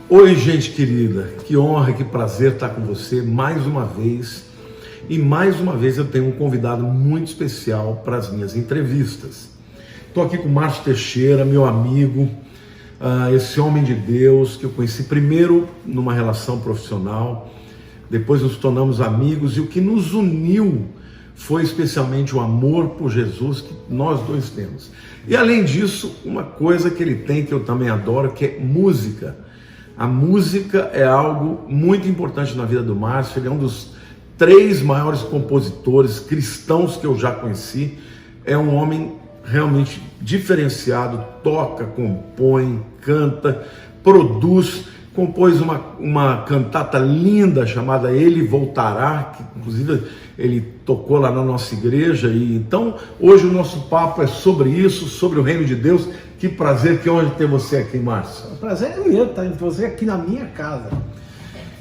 Oi, gente querida, que honra, que prazer estar com você mais uma vez. E mais uma vez eu tenho um convidado muito especial para as minhas entrevistas. Estou aqui com o Márcio Teixeira, meu amigo, esse homem de Deus que eu conheci primeiro numa relação profissional, depois nos tornamos amigos, e o que nos uniu foi especialmente o amor por Jesus que nós dois temos. E além disso, uma coisa que ele tem que eu também adoro, que é música. A música é algo muito importante na vida do Márcio. Ele é um dos 3 maiores compositores cristãos que eu já conheci. É um homem realmente diferenciado, toca, compõe, canta, produz, compôs uma cantata linda chamada Ele Voltará, que inclusive ele tocou lá na nossa igreja. E então hoje o nosso papo é sobre isso, sobre o reino de Deus. Que prazer, que honra ter você aqui, Márcio. O prazer é meu estar com você aqui na minha casa.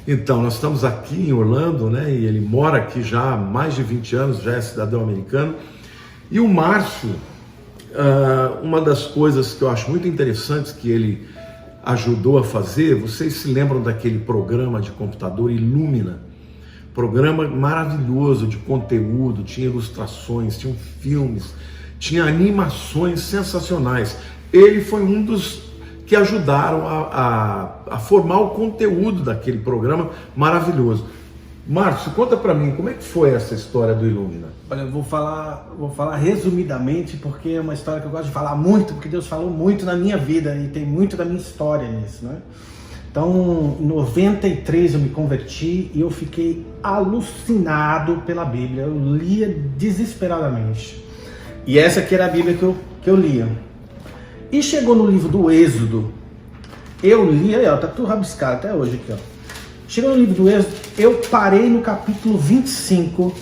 Então, nós estamos aqui em Orlando, né? E ele mora aqui já há mais de 20 anos, já é cidadão americano. E o Márcio, uma das coisas que eu acho muito interessantes que ele ajudou a fazer, vocês se lembram daquele programa de computador Illumina? Programa maravilhoso de conteúdo, tinha ilustrações, tinha filmes, tinha animações sensacionais. Ele foi um dos que ajudaram a formar o conteúdo daquele programa maravilhoso. Márcio, conta pra mim, como é que foi essa história do Illumina? Olha, eu vou falar resumidamente, porque é uma história que eu gosto de falar muito, porque Deus falou muito na minha vida e tem muito da minha história nisso, né? Então, em 93 eu me converti e eu fiquei alucinado pela Bíblia. Eu lia desesperadamente. E essa aqui era a Bíblia que eu lia. E chegou no livro do Êxodo, eu li, aí ó, tá tudo rabiscado até hoje aqui, ó. Chegou no livro do Êxodo, eu parei no capítulo 25,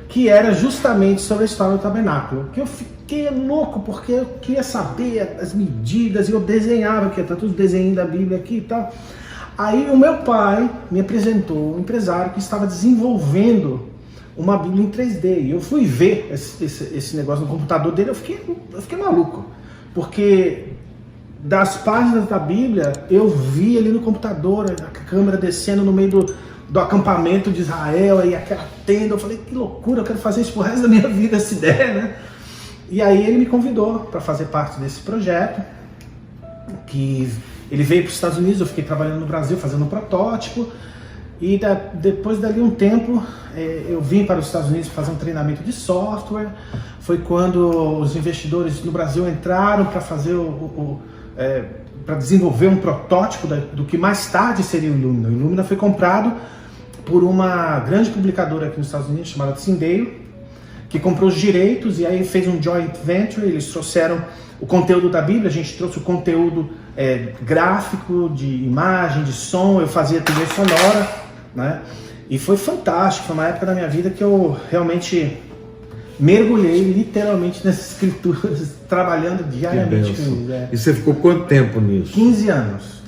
que era justamente sobre a história do tabernáculo. Que eu fiquei louco, porque eu queria saber as medidas, e eu desenhava aqui, tá tudo desenho da Bíblia aqui e tal. Aí o meu pai me apresentou um empresário que estava desenvolvendo uma Bíblia em 3D. E eu fui ver esse negócio no computador dele, eu fiquei maluco. Porque das páginas da Bíblia, eu vi ali no computador a câmera descendo no meio do acampamento de Israel, aí aquela tenda. Eu falei, que loucura, eu quero fazer isso pro resto da minha vida, essa ideia, né? E aí ele me convidou para fazer parte desse projeto, que ele veio para os Estados Unidos, eu fiquei trabalhando no Brasil, fazendo um protótipo. E depois dali um tempo, eu vim para os Estados Unidos fazer um treinamento de software. Foi quando os investidores no Brasil entraram para fazer para desenvolver um protótipo do que mais tarde seria o Illumina. O Illumina foi comprado por uma grande publicadora aqui nos Estados Unidos, chamada Syndeo, que comprou os direitos e aí fez um joint venture. Eles trouxeram o conteúdo da Bíblia, a gente trouxe o conteúdo gráfico, de imagem, de som, eu fazia trilha sonora, né? E foi fantástico, foi uma época da minha vida que eu realmente mergulhei literalmente nessas escrituras, trabalhando diariamente com isso. E você ficou quanto tempo nisso? 15 anos.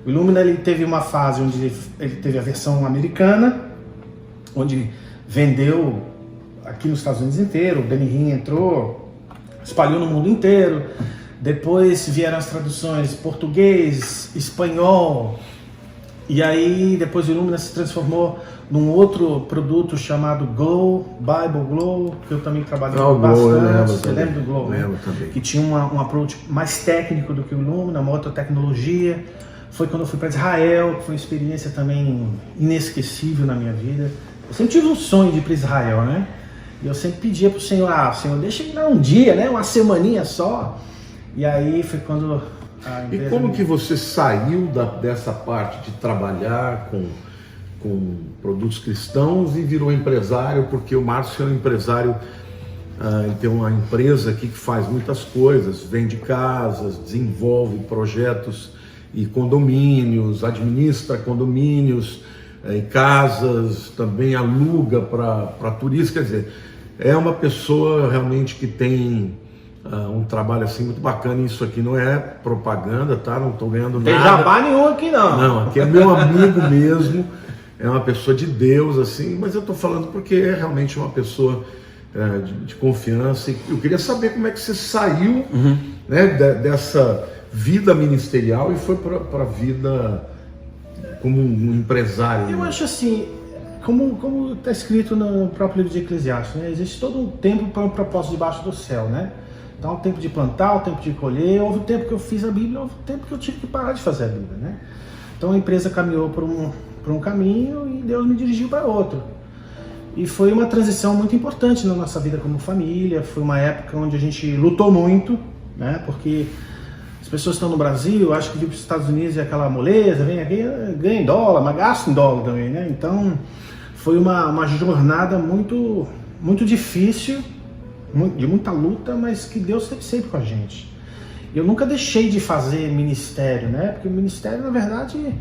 O Illumina, ele teve uma fase onde ele teve a versão americana, onde vendeu aqui nos Estados Unidos inteiro, o Benny Hinn entrou, espalhou no mundo inteiro. Depois vieram as traduções português, espanhol. E aí depois o Illumina se transformou num outro produto chamado Glow, Bible Glow, que eu também trabalhei bastante. Você lembra do Glow? Lembro também. Que tinha um approach mais técnico do que o Illumina, uma outra tecnologia. Foi quando eu fui para Israel, que foi uma experiência também inesquecível na minha vida. Eu sempre tive um sonho de ir para Israel, né? E eu sempre pedia para o Senhor, Senhor, deixa eu ir lá um dia, né? Uma semaninha só. E aí foi quando a empresa... E como que você saiu dessa parte de trabalhar com produtos cristãos e virou empresário? Porque o Márcio é um empresário, ele tem uma empresa aqui que faz muitas coisas, vende casas, desenvolve projetos e condomínios, administra condomínios e casas, também aluga para turistas. Quer dizer, é uma pessoa realmente que tem um trabalho assim muito bacana. Isso aqui não é propaganda, tá? Não estou ganhando nada. Tem jabá nenhum aqui não. Não, aqui é meu amigo mesmo, é uma pessoa de Deus, assim, mas eu estou falando porque é realmente uma pessoa de confiança. E eu queria saber como é que você saiu, né, dessa vida ministerial e foi para a vida como um empresário. Eu acho assim, como está escrito no próprio livro de Eclesiastes, né? Existe todo um tempo para um propósito debaixo do céu, né? Então, o tempo de plantar, o tempo de colher, houve o tempo que eu fiz a Bíblia, houve o tempo que eu tive que parar de fazer a Bíblia, né? Então, a empresa caminhou por um caminho e Deus me dirigiu para outro. E foi uma transição muito importante na nossa vida como família, foi uma época onde a gente lutou muito, né? Porque as pessoas estão no Brasil, acham que vir para os Estados Unidos é aquela moleza, vem aqui, ganha em dólar, mas gasta em dólar também, né? Então, foi uma jornada muito, muito difícil, de muita luta, mas que Deus esteve sempre com a gente. Eu nunca deixei de fazer ministério, né? Porque o ministério, na verdade,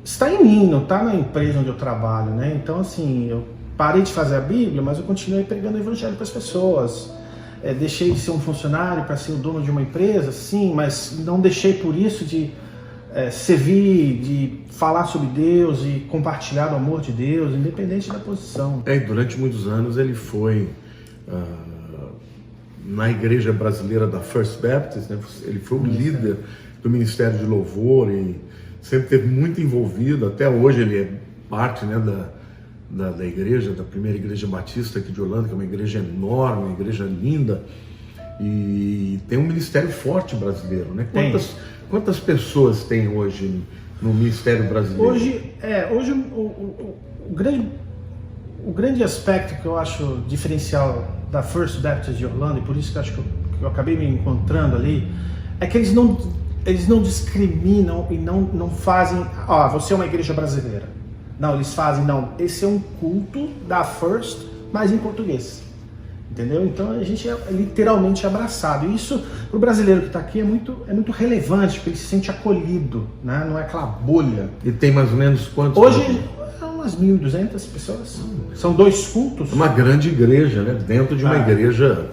está em mim, não está na empresa onde eu trabalho, né? Então, assim, eu parei de fazer a Bíblia, mas eu continuei pregando o evangelho para as pessoas. Deixei de ser um funcionário para ser o dono de uma empresa, sim, mas não deixei por isso de servir, de falar sobre Deus e compartilhar o amor de Deus, independente da posição. Durante muitos anos ele foi na igreja brasileira da First Baptist, né? Ele foi o líder do Ministério de Louvor e sempre esteve muito envolvido. Até hoje ele é parte, né, da igreja, da primeira igreja batista aqui de Orlando, que é uma igreja enorme, uma igreja linda, e tem um ministério forte brasileiro, né? Quantas pessoas tem hoje no ministério brasileiro? Hoje o grande aspecto que eu acho diferencial da First Baptist de Orlando, e por isso que eu acho que eu acabei me encontrando ali, é que eles não discriminam e não fazem, você é uma igreja brasileira. Não, eles fazem, esse é um culto da First, mas em português. Entendeu? Então a gente é literalmente abraçado. E isso, para o brasileiro que está aqui, é muito relevante, porque ele se sente acolhido, né? Não é aquela bolha. E tem mais ou menos quantos? Hoje, umas 1.200 pessoas. São 2 cultos. Uma grande igreja, né? Dentro de uma igreja,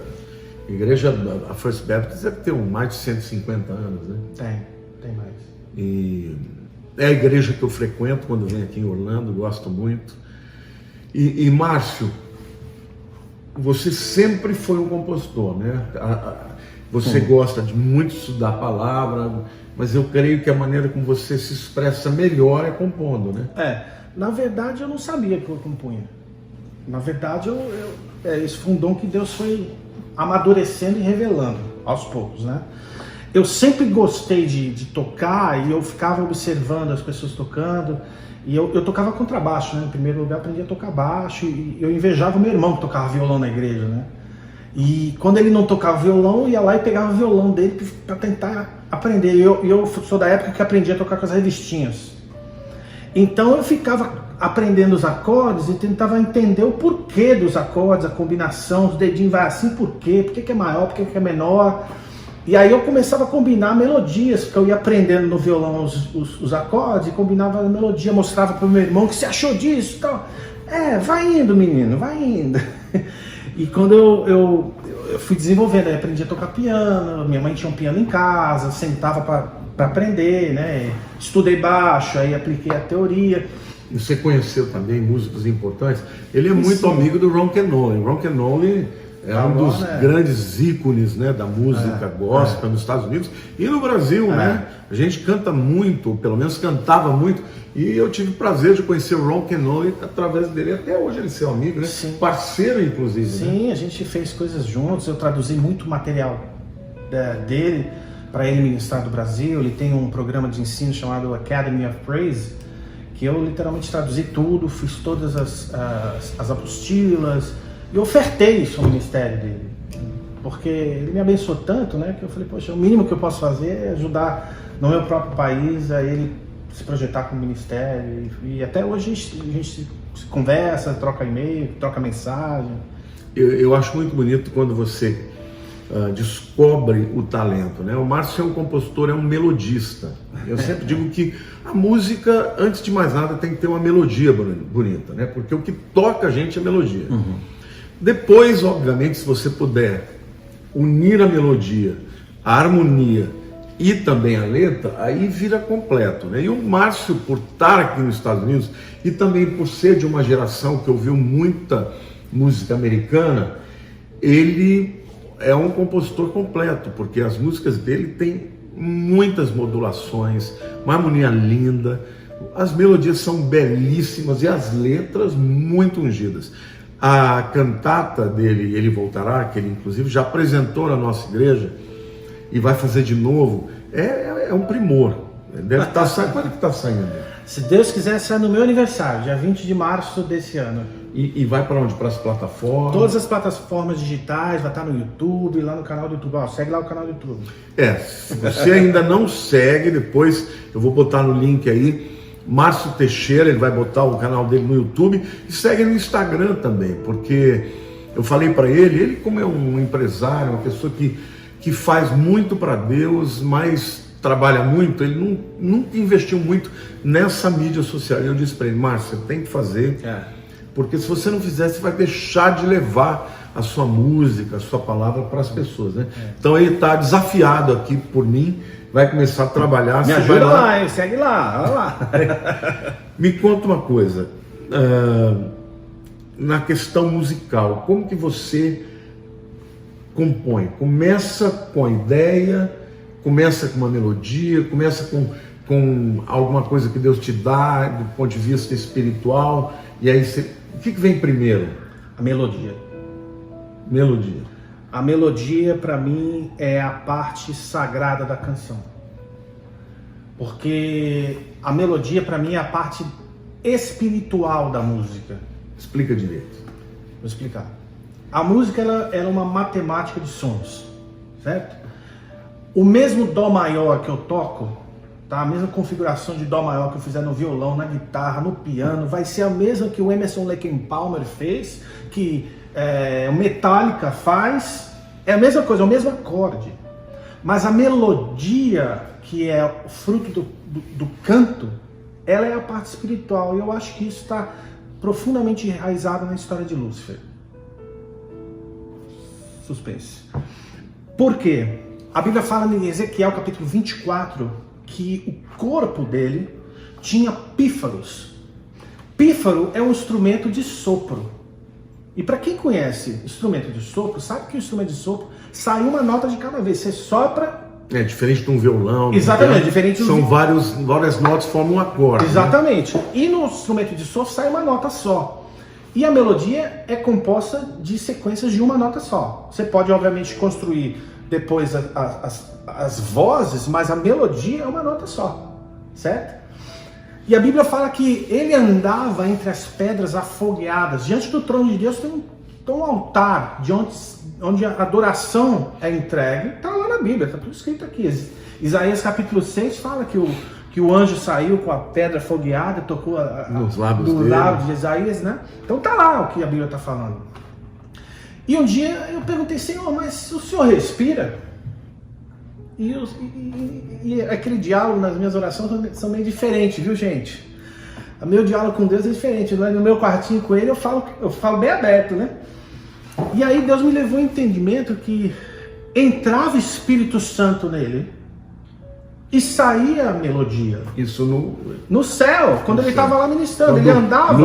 a First Baptist deve ter mais de 150 anos, né? Tem mais. E é a igreja que eu frequento quando venho aqui em Orlando, gosto muito. E Márcio, você sempre foi um compositor, né? Você gosta de muito estudar a palavra, mas eu creio que a maneira como você se expressa melhor é compondo, né? Na verdade eu não sabia que eu compunha. Na verdade, esse foi um dom que Deus foi amadurecendo e revelando aos poucos, né? Eu sempre gostei de tocar e eu ficava observando as pessoas tocando. E eu tocava contrabaixo, né? Em primeiro lugar, aprendi a tocar baixo e eu invejava o meu irmão que tocava violão na igreja, né? E quando ele não tocava violão, eu ia lá e pegava o violão dele para tentar aprender. E eu sou da época que aprendi a tocar com as revistinhas. Então eu ficava aprendendo os acordes e tentava entender o porquê dos acordes, a combinação, os dedinhos vai assim, por quê? Por que é maior, por que é menor? E aí eu começava a combinar melodias, porque eu ia aprendendo no violão os acordes e combinava a melodia, mostrava para o meu irmão o que você achou disso e tal. Vai indo, menino, vai indo. E quando eu fui desenvolvendo, aí aprendi a tocar piano, minha mãe tinha um piano em casa, sentava para aprender, né? Estudei baixo, aí apliquei a teoria. E você conheceu também músicos importantes. Ele é muito amigo do Ron Kenoly. Ron Kenoly é um dos grandes ícones, né, da música gospel nos Estados Unidos e no Brasil, né? A gente canta muito, pelo menos cantava muito, e eu tive o prazer de conhecer o Ron Kenoly através dele, até hoje ele é seu amigo, né? Sim. Parceiro, inclusive. Sim, né? A gente fez coisas juntos, eu traduzi muito material dele para ele ministrar do Brasil. Ele tem um programa de ensino chamado Academy of Praise, que eu literalmente traduzi tudo, fiz todas as apostilas, e ofertei isso ao ministério dele, porque ele me abençoou tanto, né, que eu falei, poxa, o mínimo que eu posso fazer é ajudar no meu próprio país a ele se projetar como ministério, e até hoje a gente se conversa, troca e-mail, troca mensagem. Eu acho muito bonito quando você descobre o talento, né? O Márcio é um compositor, é um melodista. Eu sempre digo que a música, antes de mais nada, tem que ter uma melodia bonita, né? Porque o que toca a gente é melodia. Depois, obviamente, se você puder unir a melodia, a harmonia e também a letra, aí vira completo, né? E o Márcio, por estar aqui nos Estados Unidos e também por ser de uma geração que ouviu muita música americana, ele é um compositor completo, porque as músicas dele têm muitas modulações, uma harmonia linda, as melodias são belíssimas e as letras muito ungidas. A cantata dele, Ele Voltará, que ele inclusive já apresentou na nossa igreja e vai fazer de novo, é um primor. Deve estar saindo. Quando é que está saindo? Se Deus quiser, sai no meu aniversário, dia 20 de março desse ano. E vai para onde? Para as plataformas? Todas as plataformas digitais, vai estar no YouTube, lá no canal do YouTube. Ó, segue lá o canal do YouTube. Se você ainda não segue, depois eu vou botar no link aí, Márcio Teixeira, ele vai botar o canal dele no YouTube, e segue no Instagram também, porque eu falei para ele como é um empresário, uma pessoa que faz muito para Deus, mas trabalha muito, ele nunca investiu muito nessa mídia social. Eu disse para ele: Márcio, você tem que fazer, porque se você não fizer, você vai deixar de levar a sua música, a sua palavra para as pessoas, né? Então ele está desafiado aqui por mim, vai começar a trabalhar. Me ajuda lá, hein? Segue lá, olha lá. Me conta uma coisa, na questão musical, como que você compõe? Começa com a ideia, começa com uma melodia, começa com alguma coisa que Deus te dá do ponto de vista espiritual, e aí o que vem primeiro? A melodia. Melodia. A melodia, para mim, é a parte sagrada da canção. Porque a melodia, para mim, é a parte espiritual da música. Explica direito. Vou explicar. A música, ela é uma matemática de sons, certo? O mesmo Dó maior que eu toco, tá? A mesma configuração de Dó maior que eu fizer no violão, na guitarra, no piano, vai ser a mesma que o Emerson Lake and Palmer fez, que o Metallica faz. É a mesma coisa, é o mesmo acorde. Mas a melodia, que é o fruto do canto, ela é a parte espiritual. E eu acho que isso está profundamente enraizado na história de Lúcifer. Suspense. Por quê? A Bíblia fala em Ezequiel capítulo 24 que o corpo dele tinha pífaros. Pífaro é um instrumento de sopro. E para quem conhece instrumento de sopro, sabe que o instrumento de sopro sai uma nota de cada vez. Você sopra... É diferente de um violão. Exatamente, diferente São várias notas formam um acorde. Exatamente. Né? E no instrumento de sopro sai uma nota só. E a melodia é composta de sequências de uma nota só. Você pode, obviamente, construir depois as vozes, mas a melodia é uma nota só, certo? E a Bíblia fala que ele andava entre as pedras afogueadas. Diante do trono de Deus tem um altar de onde a adoração é entregue. Está lá na Bíblia, está tudo escrito aqui. Isaías capítulo 6 fala que o anjo saiu com a pedra afogueada e tocou nos lábios do lábio de Isaías, né? Então tá lá o que a Bíblia está falando. E um dia eu perguntei: Senhor, mas o Senhor respira? E aquele diálogo nas minhas orações são meio diferentes, viu, gente? O meu diálogo com Deus é diferente. No meu quartinho com Ele eu falo bem aberto, né? E aí Deus me levou ao entendimento que entrava o Espírito Santo nele e saía a melodia. Isso no céu, quando ele estava lá ministrando. Ele andava.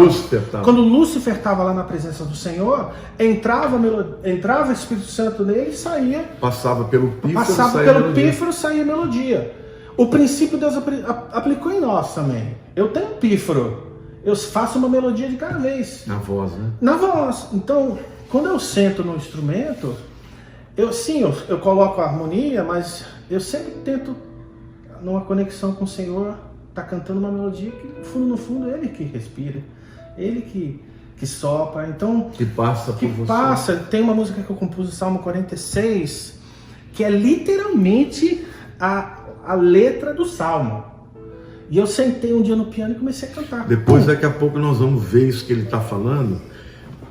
Quando Lúcifer estava lá na presença do Senhor, entrava o Espírito Santo nele e saía. Passava pelo pífaro, saía a melodia. O princípio Deus aplicou em nós também. Eu tenho pífaro, eu faço uma melodia de cada vez. Na voz, né? Na voz. Então, quando eu sento no instrumento, eu coloco a harmonia, mas eu sempre tento, numa conexão com o Senhor, tá cantando uma melodia que no fundo ele que respira, ele que sopra, então que passa por você. Passa. Tem uma música que eu compus, o Salmo 46, que é literalmente a letra do Salmo. E eu sentei um dia no piano e comecei a cantar. Depois, daqui a pouco, nós vamos ver isso que ele está falando.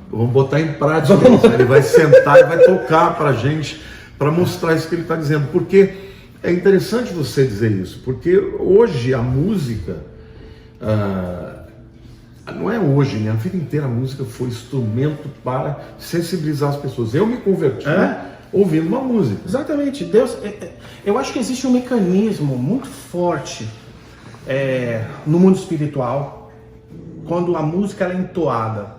Vamos botar em prática isso. Ele vai sentar e vai tocar para a gente, para mostrar isso que ele está dizendo. Porque é interessante você dizer isso, porque hoje a música, não é hoje, né? A vida inteira a música foi instrumento para sensibilizar as pessoas. Eu me converti ouvindo uma música. Exatamente. Deus, eu acho que existe um mecanismo muito forte no mundo espiritual, quando a música ela é entoada,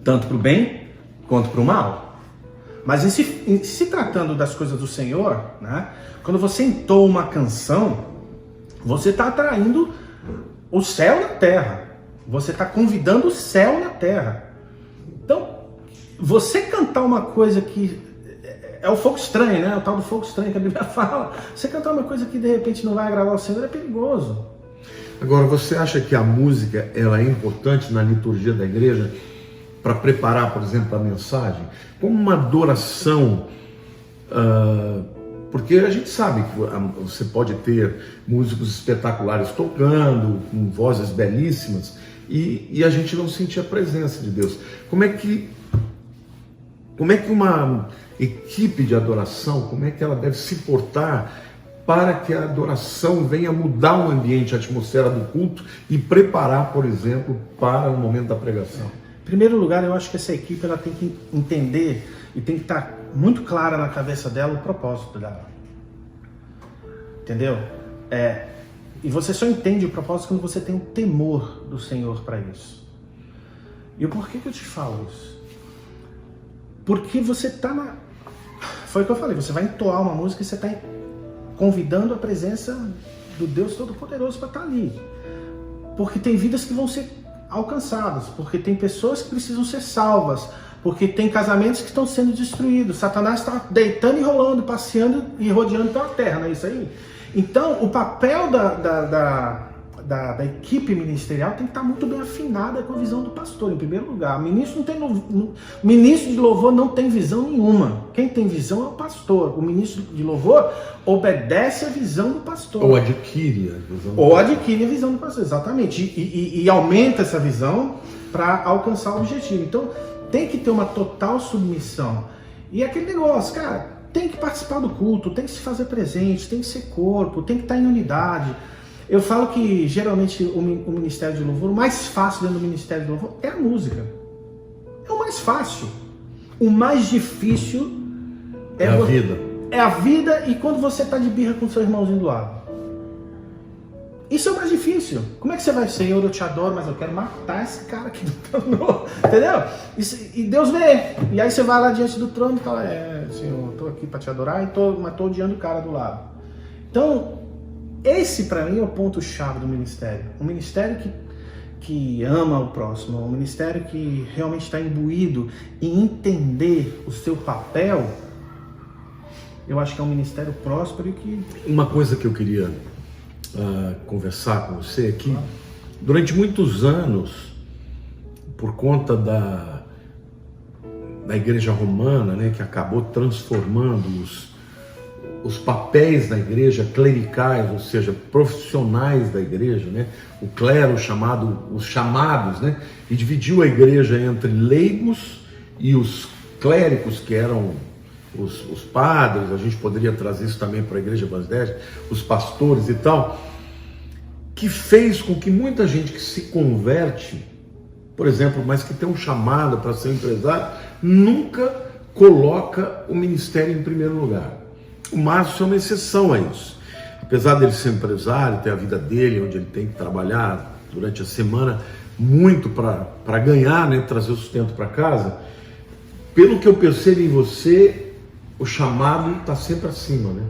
tanto para o bem quanto para o mal. Mas em se tratando das coisas do Senhor, né? Quando você entoa uma canção, você está atraindo o céu na terra. Você está convidando o céu na terra. Então, você cantar uma coisa que é o fogo estranho, né? O tal do fogo estranho que a Bíblia fala. Você cantar uma coisa que de repente não vai agradar ao Senhor é perigoso. Agora, você acha que a música ela é importante na liturgia da igreja para preparar, por exemplo, a mensagem? Como uma adoração, porque a gente sabe que você pode ter músicos espetaculares tocando, com vozes belíssimas, e a gente não sentir a presença de Deus. Como é que uma equipe de adoração, como é que ela deve se portar para que a adoração venha mudar o ambiente, a atmosfera do culto e preparar, por exemplo, para o momento da pregação? Em primeiro lugar, eu acho que essa equipe ela tem que entender e tem que estar muito clara na cabeça dela o propósito dela. Entendeu? E você só entende o propósito quando você tem o temor do Senhor para isso. E o porquê que eu te falo isso? Porque você está na... Foi o que eu falei, você vai entoar uma música e você está convidando a presença do Deus Todo-Poderoso para estar ali. Porque tem vidas que vão ser alcançadas, porque tem pessoas que precisam ser salvas, porque tem casamentos que estão sendo destruídos, Satanás está deitando e rolando, passeando e rodeando pela terra, não é isso aí? Então, o papel da equipe ministerial tem que estar muito bem afinada com a visão do pastor, em primeiro lugar. Ministro de louvor não tem visão nenhuma. Quem tem visão é o pastor. O ministro de louvor obedece a visão do pastor. Ou adquire a visão do pastor. Ou adquire a visão do pastor, exatamente. E aumenta essa visão para alcançar o objetivo. Então, tem que ter uma total submissão. E aquele negócio, cara, tem que participar do culto, tem que se fazer presente, tem que ser corpo, tem que estar em unidade. Eu falo que geralmente o ministério de louvor, o mais fácil dentro do ministério de louvor é a música. É o mais fácil. O mais difícil é a vida. É a vida e quando você está de birra com o seu irmãozinho do lado. Isso é o mais difícil. Como é que você vai, Senhor, eu te adoro, mas eu quero matar esse cara aqui do trono. Entendeu? E Deus vê. E aí você vai lá diante do trono e fala, Senhor, estou aqui para te adorar, mas estou odiando o cara do lado. Então, esse para mim é o ponto-chave do ministério. Um ministério que ama o próximo, um ministério que realmente está imbuído em entender o seu papel. Eu acho que é um ministério próspero e que... Uma coisa que eu queria conversar com você aqui, durante muitos anos, por conta da igreja romana, né, que acabou transformando os papéis da igreja clericais, ou seja, profissionais da igreja, né, o clero os chamados, né, e dividiu a igreja entre leigos e os clérigos, que eram os padres. A gente poderia trazer isso também para a igreja evangélica, os pastores e tal, que fez com que muita gente que se converte, por exemplo, mas que tem um chamado para ser empresário, nunca coloca o ministério em primeiro lugar. O Márcio é uma exceção a isso. Apesar dele ser empresário, ter a vida dele, onde ele tem que trabalhar durante a semana muito para ganhar, né, trazer o sustento para casa, pelo que eu percebo em você, o chamado está sempre acima, né?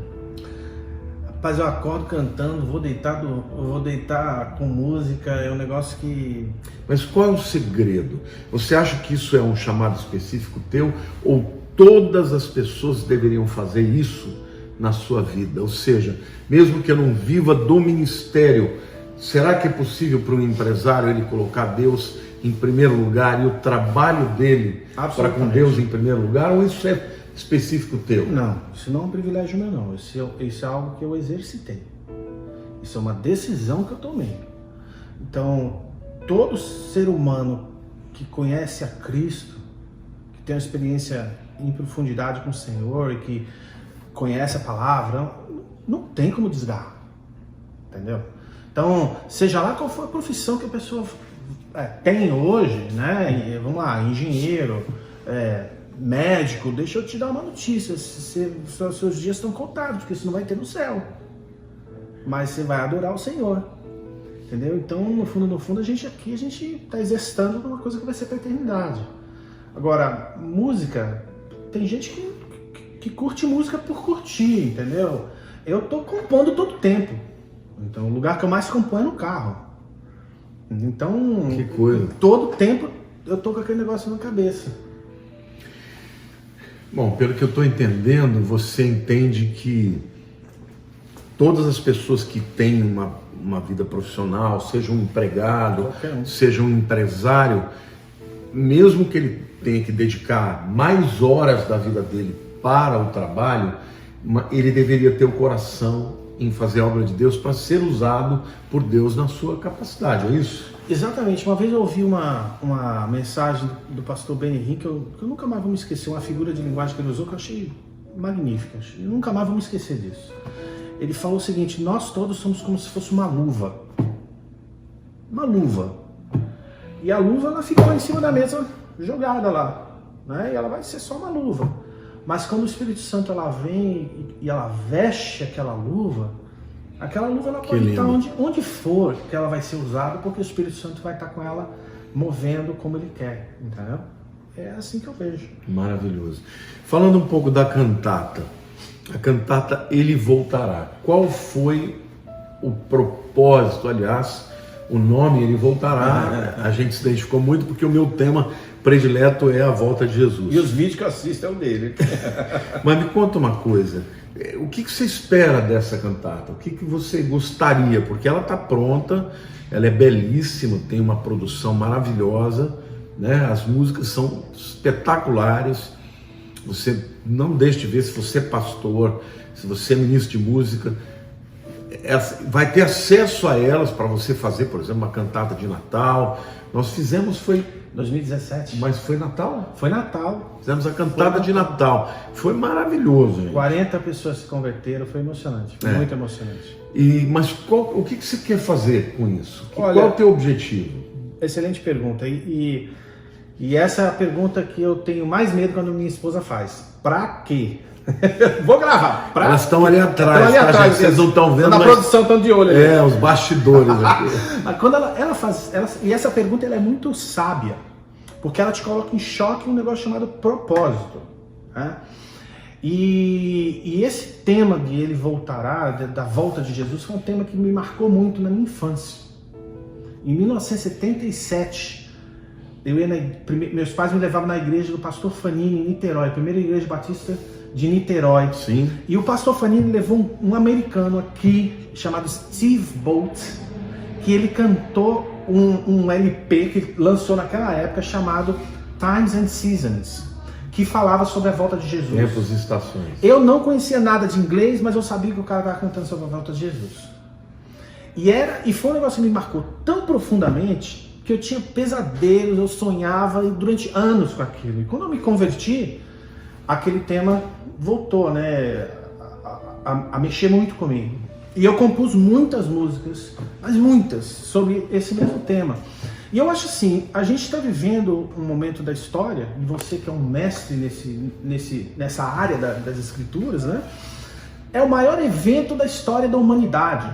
Rapaz, eu acordo cantando, vou deitar com música, é um negócio que... Mas qual é o segredo? Você acha que isso é um chamado específico teu, ou todas as pessoas deveriam fazer isso na sua vida? Ou seja, mesmo que eu não viva do ministério, será que é possível para um empresário ele colocar Deus em primeiro lugar e o trabalho dele para com Deus em primeiro lugar, ou isso é específico teu? Não, isso não é um privilégio meu, não. Isso é algo que eu exercitei. Isso é uma decisão que eu tomei. Então, todo ser humano que conhece a Cristo, que tem uma experiência em profundidade com o Senhor e que conhece a palavra, não tem como desgarrar. Entendeu? Então, seja lá qual for a profissão que a pessoa tem hoje, né? Vamos lá, engenheiro, médico, deixa eu te dar uma notícia, seus dias estão contados, porque você não vai ter no céu, mas você vai adorar o Senhor, entendeu? Então, no fundo, a gente está exercitando uma coisa que vai ser para a eternidade. Agora, música tem gente que curte música por curtir, entendeu? Eu tô compondo todo tempo. Então o lugar que eu mais componho é no carro. Então, que coisa. Todo tempo eu tô com aquele negócio na cabeça. Bom, pelo que eu estou entendendo, você entende que todas as pessoas que têm uma vida profissional, seja um empregado, seja um empresário, mesmo que ele tenha que dedicar mais horas da vida dele para o trabalho, ele deveria ter o coração em fazer a obra de Deus para ser usado por Deus na sua capacidade, é isso? Exatamente. Uma vez eu ouvi uma mensagem do pastor Ben Henrique, que eu nunca mais vou me esquecer, uma figura de linguagem que ele usou que eu achei magnífica. Eu nunca mais vou me esquecer disso. Ele falou o seguinte: nós todos somos como se fosse uma luva. Uma luva. E a luva, ela fica lá em cima da mesa, jogada lá, né? E ela vai ser só uma luva. Mas quando o Espírito Santo ela vem e ela veste aquela luva ela pode estar onde for que ela vai ser usada, porque o Espírito Santo vai estar com ela movendo como ele quer, entendeu? É assim que eu vejo. Maravilhoso. Falando um pouco da cantata, a cantata Ele Voltará. Qual foi o propósito, aliás, o nome Ele Voltará? A gente se identificou muito porque o meu tema predileto é a volta de Jesus. E os vídeos que eu assisto é o dele. Mas me conta uma coisa, o que você espera dessa cantata? O que você gostaria? Porque ela está pronta, ela é belíssima, tem uma produção maravilhosa, né? As músicas são espetaculares. Você não deixe de ver, se você é pastor, se você é ministro de música, vai ter acesso a elas para você fazer, por exemplo, uma cantata de Natal. Nós fizemos, foi 2017. Mas foi Natal? Foi Natal. Fizemos a cantada de Natal. Foi maravilhoso, gente. 40 pessoas se converteram, foi emocionante. Foi muito emocionante. Mas o que você quer fazer com isso? Olha, qual é o teu objetivo? Excelente pergunta. E essa é a pergunta que eu tenho mais medo quando minha esposa faz. Pra quê? Vou gravar. Elas estão ali atrás, tá, gente? Vocês não estão vendo, na produção estão de olho ali. Os bastidores aqui. Mas quando ela faz... e essa pergunta ela é muito sábia, porque ela te coloca em choque um negócio chamado propósito. Né? E esse tema de Ele Voltará, da volta de Jesus, foi um tema que me marcou muito na minha infância. Em 1977, meus pais me levavam na igreja do pastor Fanini, em Niterói, a primeira igreja batista de Niterói. Sim. E o pastor Fanini levou um americano aqui, chamado Steve Bolt, que ele cantou um LP que lançou naquela época chamado Times and Seasons, que falava sobre a volta de Jesus. Tempos e estações. Eu não conhecia nada de inglês, mas eu sabia que o cara estava cantando sobre a volta de Jesus. E foi um negócio que me marcou tão profundamente que eu tinha pesadelos, eu sonhava durante anos com aquilo. E quando eu me converti, aquele tema voltou, né, a mexer muito comigo. E eu compus muitas músicas, mas muitas, sobre esse mesmo tema. E eu acho assim, a gente está vivendo um momento da história, e você que é um mestre nessa área das escrituras, né, é o maior evento da história da humanidade.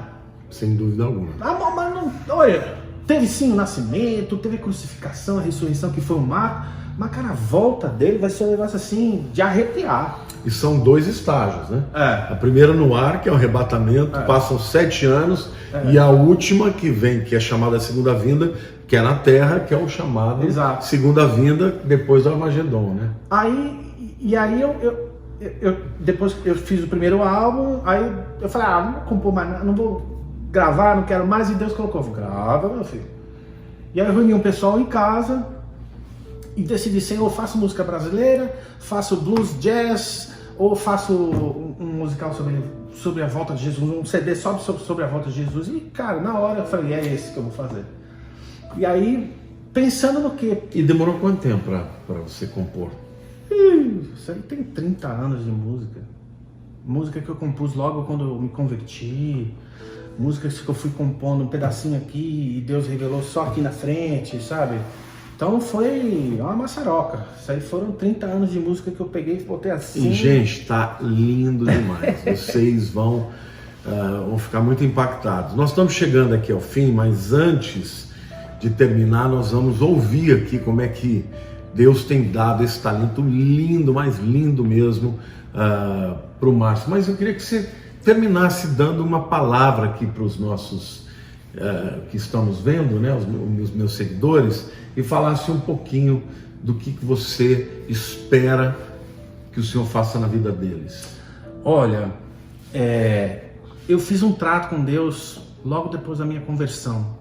Sem dúvida alguma. Mas não, olha, teve sim o nascimento, teve a crucificação, a ressurreição, que foi um marco, mas cara, a volta dele vai ser um negócio assim, de arrepiar. E são 2 estágios, né? É. A primeira no ar, que é o arrebatamento, passam 7 anos, e a última que vem, que é chamada segunda vinda, que é na terra, que é o chamado segunda vinda, depois do Armagedon, né? Aí depois que eu fiz o primeiro álbum, aí eu falei, não vou compor mais, não vou gravar, não quero mais, e Deus colocou, grava, meu filho. E aí eu reuni um pessoal em casa e decidi, Senhor, eu faço música brasileira, faço blues, jazz, ou faço um musical sobre a volta de Jesus, um CD só sobre a volta de Jesus. E cara, na hora eu falei, é esse que eu vou fazer. E aí, pensando no quê? E demorou quanto tempo para você compor? Isso aí tem 30 anos de música. Música que eu compus logo quando eu me converti. Músicas que eu fui compondo um pedacinho aqui e Deus revelou só aqui na frente, sabe? Então foi uma maçaroca. Isso aí foram 30 anos de música que eu peguei e botei assim. E, gente, tá lindo demais. Vocês vão ficar muito impactados. Nós estamos chegando aqui ao fim, mas antes de terminar, nós vamos ouvir aqui como é que Deus tem dado esse talento lindo, mais lindo mesmo, para o Márcio. Mas eu queria que você terminasse dando uma palavra aqui para os nossos que estão nos vendo, né, os meus seguidores, e falasse um pouquinho do que você espera que o Senhor faça na vida deles. Olha, eu fiz um trato com Deus logo depois da minha conversão.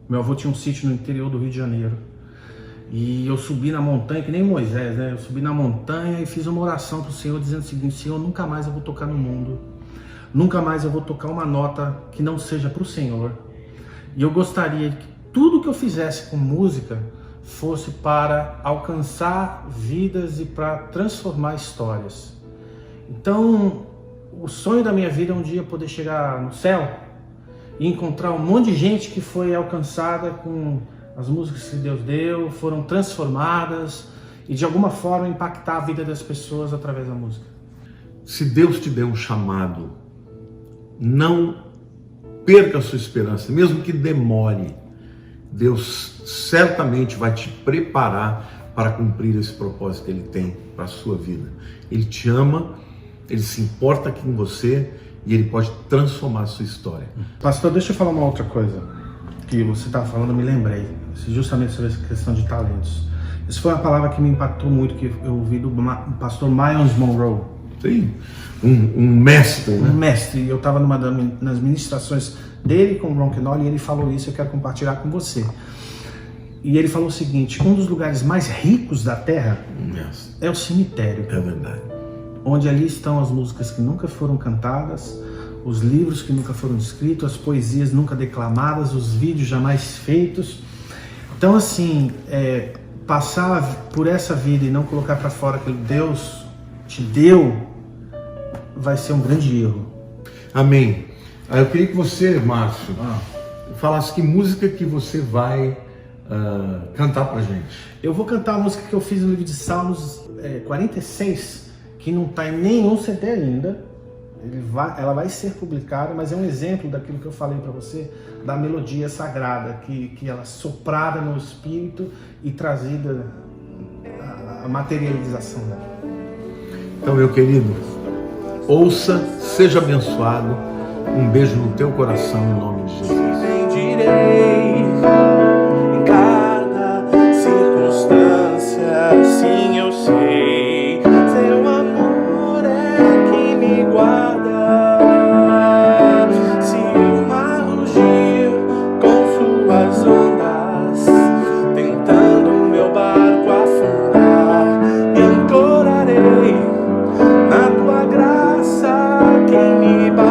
Meu avô tinha um sítio no interior do Rio de Janeiro. E eu subi na montanha, que nem Moisés, né? Eu subi na montanha e fiz uma oração para o Senhor, dizendo o seguinte: Senhor, nunca mais eu vou tocar no mundo. Nunca mais eu vou tocar uma nota que não seja para o Senhor. E eu gostaria que tudo que eu fizesse com música fosse para alcançar vidas e para transformar histórias. Então, o sonho da minha vida é um dia poder chegar no céu e encontrar um monte de gente que foi alcançada com as músicas que Deus deu, foram transformadas e de alguma forma impactar a vida das pessoas através da música. Se Deus te der um chamado, não perca a sua esperança, mesmo que demore. Deus certamente vai te preparar para cumprir esse propósito que Ele tem para a sua vida. Ele te ama, Ele se importa com você e Ele pode transformar a sua história. Pastor, deixa eu falar uma outra coisa que você estava falando, eu me lembrei, justamente sobre essa questão de talentos. Essa foi uma palavra que me impactou muito, que eu ouvi do pastor Myles Monroe. Sim, um mestre, né? Um mestre. Eu estava nas ministrações dele com o Ron Kenoly e ele falou isso, eu quero compartilhar com você. E ele falou o seguinte: um dos lugares mais ricos da Terra é o cemitério. É verdade. Onde ali estão as músicas que nunca foram cantadas, os livros que nunca foram escritos, as poesias nunca declamadas, os vídeos jamais feitos. Então, assim, passar por essa vida e não colocar para fora aquilo que Deus te deu vai ser um grande erro. Amém. Eu queria que você, Márcio, falasse que música que você vai cantar pra gente. Eu vou cantar a música que eu fiz no livro de Salmos 46, que não está em nenhum CD ainda. Ela vai ser publicada, mas é um exemplo daquilo que eu falei para você, da melodia sagrada, que ela é soprada no espírito e trazida a materialização dela. Então, meu querido, ouça, seja abençoado, um beijo no teu coração, em nome de Jesus. Entenderei em cada circunstância, sim eu sei, seu amor é que me guarda. Se o mar rugir com suas ondas, tentando meu barco afundar, me ancorarei na tua graça que me basta.